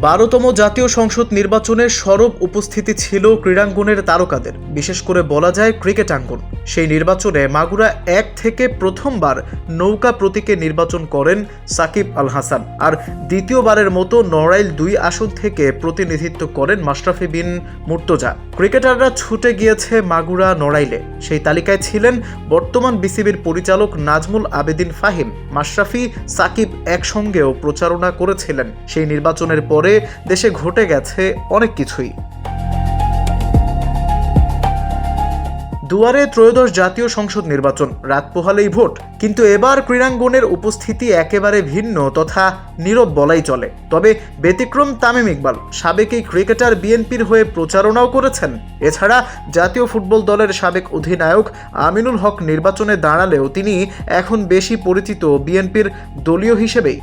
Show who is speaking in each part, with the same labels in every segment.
Speaker 1: 12তম জাতীয় সংসদ নির্বাচনের সরব উপস্থিতি ছিল ক্রীড়াঙ্গনের তারকাদের, বিশেষ করে বলা যায় ক্রিকেট আঙ্গন। সেই নির্বাচনে মাগুরা 1 থেকে প্রথমবার নৌকা প্রতীকে নির্বাচন করেন সাকিব আল হাসান, আর দ্বিতীয়বারের মতো নড়াইল 2 আসন থেকে প্রতিনিধিত্ব করেন মাশরাফি বিন মুর্তজা। ক্রিকেটাররা ছুটে গিয়েছে মাগুরা নড়াইলে। সেই তালিকায় ছিলেন বর্তমান বিসিবির পরিচালক নাজমুল আবেদিন ফাহিম। মাশরাফি, সাকিব একসঙ্গেও প্রচারণা করেছিলেন। সেই নির্বাচনের পরে দেশে ঘটে গেছে অনেক কিছুই। দুয়ারে ত্রয়োদশ জাতীয় সংসদ নির্বাচন, রাত পোহালেই ভোট। কিন্তু এবার ক্রীড়াঙ্গনের উপস্থিতি একেবারে ভিন্ন তথা নীরব বলাই চলে। তবে ব্যতিক্রম তামিম ইকবাল, সাবেক এই ক্রিকেটার বিএনপির হয়ে প্রচারণাও করেছেন। এছাড়া জাতীয় ফুটবল দলের সাবেক অধিনায়ক আমিনুল হক নির্বাচনে দাঁড়ালেও তিনি এখন বেশি পরিচিত বিএনপির দলীয় হিসেবেই।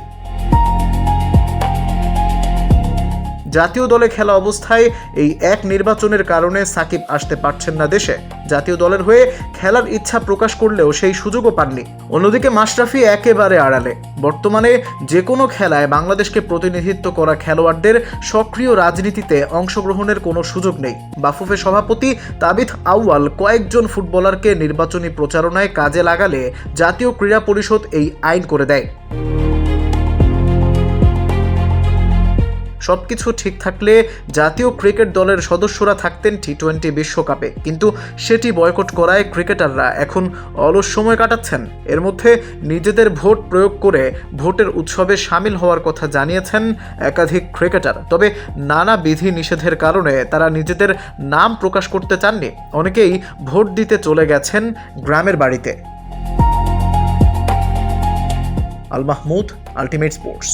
Speaker 1: জাতীয় দলে খেলা অবস্থায় এই এক নির্বাচনের কারণে সাকিব আসতে পারছেন না দেশে। জাতীয় দলের হয়ে খেলার ইচ্ছা প্রকাশ করলেও সেই সুযোগও পাননি। অন্যদিকে মাশরাফি একেবারে আড়ালে। বর্তমানে যে কোনো খেলায় বাংলাদেশকে প্রতিনিধিত্ব করা খেলোয়াড়দের সক্রিয় রাজনীতিতে অংশগ্রহণের কোনো সুযোগ নেই। বাফুফে সভাপতি তাবিথ আউয়াল কয়েকজন ফুটবলারকে নির্বাচনী প্রচারণায় কাজে লাগালে জাতীয় ক্রীড়া পরিষদ এই আইন করে দেয়। সবকিছু ঠিক থাকলে জাতীয় ক্রিকেট দলের সদস্যরা থাকতেন টি-20 বিশ্বকাপে, কিন্তু সেটি বয়কট করায় ক্রিকেটাররা এখন অলস সময় কাটাচ্ছেন। এর মধ্যে নিজেদের ভোট প্রয়োগ করে ভোটের উৎসবে সামিল হওয়ার কথা জানিয়েছেন একাধিক ক্রিকেটার। তবে নানা বিধি নিষেধের কারণে তারা নিজেদের নাম প্রকাশ করতে চাননি। অনেকেই ভোট দিতে চলে গেছেন গ্রামের বাড়িতে। Al Mahmud, ultimate sports.